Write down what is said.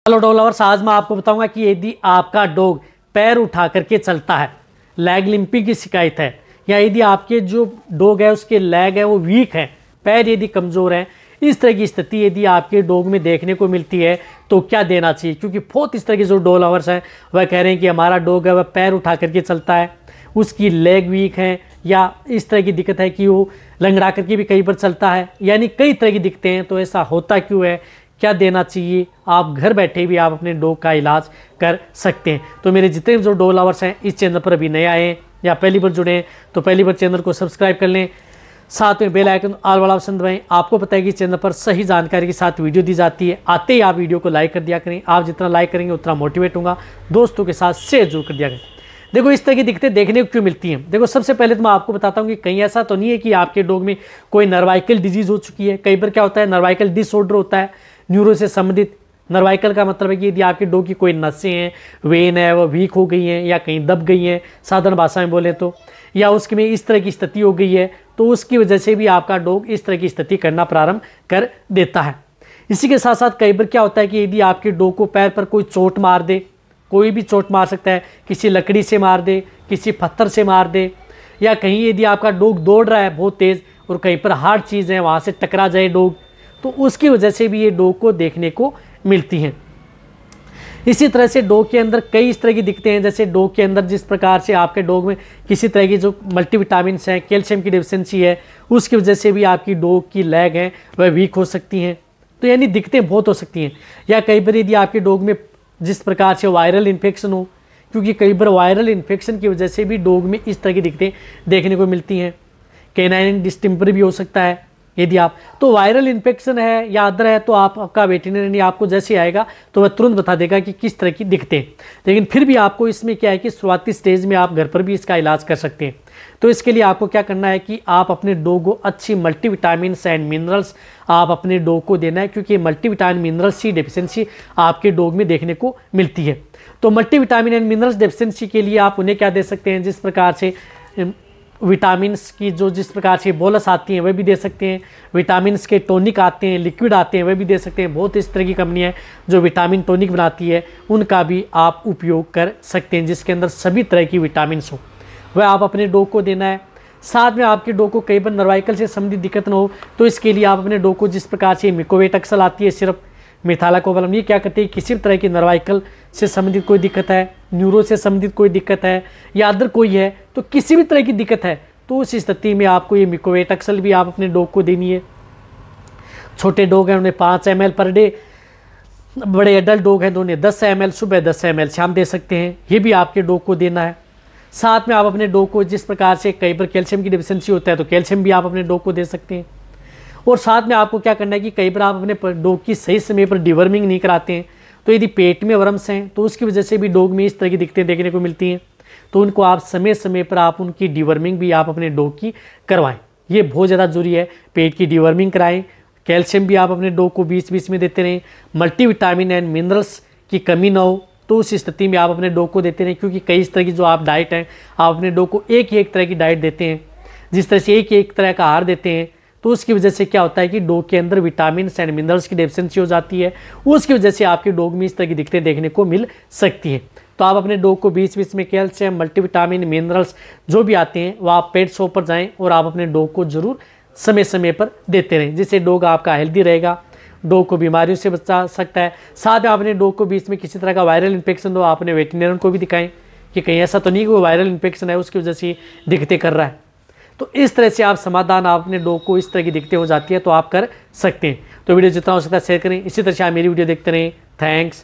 Hello dog lovers, आज मैं आपको बताऊंगा कि यदि आपका डॉग पैर उठा करके चलता है, लेग लिम्पिंग की शिकायत है, या यदि आपके जो डॉग है उसके लेग है वो वीक है, पैर यदि कमज़ोर हैं, इस तरह की स्थिति यदि आपके डॉग में देखने को मिलती है तो क्या देना चाहिए। क्योंकि बहुत इस तरह के जो डॉग लवर्स हैं वह कह रहे हैं कि हमारा डॉग है वह पैर उठा करके चलता है, उसकी लेग वीक है, या इस तरह की दिक्कत है कि वो लंगड़ा करके भी कहीं पर चलता है, यानी कई तरह की दिक्कतें हैं। तो ऐसा होता क्यों है, क्या देना चाहिए, आप घर बैठे भी आप अपने डॉग का इलाज कर सकते हैं। तो मेरे जितने जो डॉग लवर्स हैं इस चैनल पर अभी नए आए हैं या पहली बार जुड़े हैं तो पहली बार चैनल को सब्सक्राइब कर लें, साथ में बेल आइकन ऑल वाला ऑप्शन दबाएं। आपको पता है कि चैनल पर सही जानकारी के साथ वीडियो दी जाती है, आते ही आप वीडियो को लाइक कर दिया करें। आप जितना लाइक करेंगे उतना मोटिवेट होगा, दोस्तों के साथ शेयर जरूर कर दिया करें। देखो इस तरह की दिक्कतें देखने को क्यों मिलती हैं। देखो सबसे पहले तो मैं आपको बताता हूँ कि कहीं ऐसा तो नहीं है कि आपके डॉग में कोई नर्वाइकल डिजीज़ हो चुकी है। कई बार क्या होता है, नर्वाइकल डिसऑर्डर होता है, न्यूरो से संबंधित। नर्वाइकल का मतलब है कि यदि आपके डॉग की कोई नसें हैं, वेन है, वो वीक हो गई हैं या कहीं दब गई हैं, साधारण भाषा में बोले तो, या उसमें इस तरह की स्थिति हो गई है, तो उसकी वजह से भी आपका डॉग इस तरह की स्थिति करना प्रारंभ कर देता है। इसी के साथ साथ कई बार क्या होता है कि यदि आपके डॉग को पैर पर कोई चोट मार दे, कोई भी चोट मार सकता है, किसी लकड़ी से मार दे, किसी पत्थर से मार दे, या कहीं यदि आपका डॉग दौड़ रहा है बहुत तेज़ और कहीं पर हार्ड चीज़ है वहाँ से टकरा जाए डॉग, तो उसकी वजह से भी ये डॉग को देखने को मिलती हैं। इसी तरह से डॉग के अंदर कई इस तरह की दिक्कतें हैं, जैसे डॉग के अंदर जिस प्रकार से आपके डॉग में किसी तरह की जो मल्टीविटामिन्स हैं, कैल्शियम की डिफिशिएंसी है, उसकी वजह से भी आपकी डॉग की लेग हैं वह वीक हो सकती हैं। तो यानी दिक्कतें बहुत हो सकती हैं। या कई बार यदि आपके डॉग में जिस प्रकार से वायरल इन्फेक्शन हो, क्योंकि कई बार वायरल इन्फेक्शन की वजह से भी डॉग में इस तरह की दिक्कतें देखने को मिलती हैं। कैनाइन डिस्टेम्पर भी हो सकता है यदि आप, तो वायरल इन्फेक्शन है या अदर है तो आपका वेटरनरी आपको जैसे आएगा तो वह तुरंत बता देगा कि किस तरह की दिक्कतें। लेकिन फिर भी आपको इसमें क्या है कि शुरुआती स्टेज में आप घर पर भी इसका इलाज कर सकते हैं। तो इसके लिए आपको क्या करना है कि आप अपने डॉग को अच्छी मल्टीविटामिन्स एंड मिनरल्स आप अपने डॉग को देना है, क्योंकि मल्टीविटामिन मिनरल्स की डेफिशिएंसी आपके डॉग में देखने को मिलती है। तो मल्टीविटामिन एंड मिनरल्स डेफिशिएंसी के लिए आप उन्हें क्या दे सकते हैं, जिस प्रकार से विटामिन्स की जो जिस प्रकार से बोलस आती हैं वह भी दे सकते हैं, विटामिन्स के टॉनिक आते हैं, लिक्विड आते हैं, वह भी दे सकते हैं। बहुत इस तरह की कंपनियां जो विटामिन टॉनिक बनाती है उनका भी आप उपयोग कर सकते हैं, जिसके अंदर सभी तरह की विटामिन्स हो, वह आप अपने डॉग को देना है। साथ में आपके डॉग को कई बार नर्वाइकल से संबंधित दिक्कत न हो तो इसके लिए आप अपने डॉग को जिस प्रकार से मिकोवेट एक्सल आती है सिर्फ मिथालाकोबैलम, ये क्या करती है, किसी भी तरह की नर्वाइकल से संबंधित कोई दिक्कत है, न्यूरो से संबंधित कोई दिक्कत है या अदर कोई है, तो किसी भी तरह की दिक्कत है तो उस स्थिति में आपको ये मिकोवेट एक्सल भी आप अपने डॉग को देनी है। छोटे डॉग हैं उन्हें 5 ml पर डे, बड़े एडल्ट डॉग हैं तो उन्हें 10 ml सुबह 10 ml शाम दे सकते हैं, ये भी आपके डॉग को देना है। साथ में आप अपने डॉग को जिस प्रकार से कई बार कैल्शियम की डिफिशिएंसी होता है तो कैल्शियम भी आप अपने डॉग को दे सकते हैं। और साथ में आपको क्या करना है कि कई बार आप अपने डॉग की सही समय पर डिवर्मिंग नहीं कराते हैं, तो यदि पेट में वर्म्स हैं तो उसकी वजह से भी डॉग में इस तरह की दिक्कतें देखने को मिलती हैं, तो उनको आप समय समय पर आप उनकी डिवर्मिंग भी आप अपने डॉग की करवाएं। ये बहुत ज़्यादा जरूरी है, पेट की डिवर्मिंग कराएं। कैल्शियम भी आप अपने डॉग को बीच बीच में देते रहें। मल्टीविटामिन एंड मिनरल्स की कमी ना हो तो उस स्थिति में आप अपने डॉग को देते रहें, क्योंकि कई इस तरह की जो आप डाइट हैं आप अपने डॉग को एक ही एक तरह की डाइट देते हैं, जिस तरह से एक ही एक तरह का आहार देते हैं, तो उसकी वजह से क्या होता है कि डॉग के अंदर विटामिन एंड मिनरल्स की डेफिशिएंसी हो जाती है, उसकी वजह से आपके डॉग में इस तरह की दिक्कतें देखने को मिल सकती हैं। तो आप अपने डॉग को बीच बीच में कैल्शियम, मल्टीविटामिन, मिनरल्स जो भी आते हैं वो आप पेट शॉप पर जाएं और आप अपने डॉग को जरूर समय समय पर देते रहें, जिससे डॉग आपका हेल्दी रहेगा, डॉग को बीमारियों से बचा सकता है। साथ में अपने डॉग को बीच में किसी तरह का वायरल इन्फेक्शन हो, आपने वेटरनरी को भी दिखाएं कि कहीं ऐसा तो नहीं कि वो वायरल इन्फेक्शन है उसकी वजह से दिक्कतें कर रहा है। तो इस तरह से आप समाधान आप अपने डॉग को इस तरह की दिक्कतें हो जाती है तो आप कर सकते हैं। तो वीडियो जितना हो सकता है शेयर करें। इसी तरह से आप मेरी वीडियो देखते रहें। थैंक्स।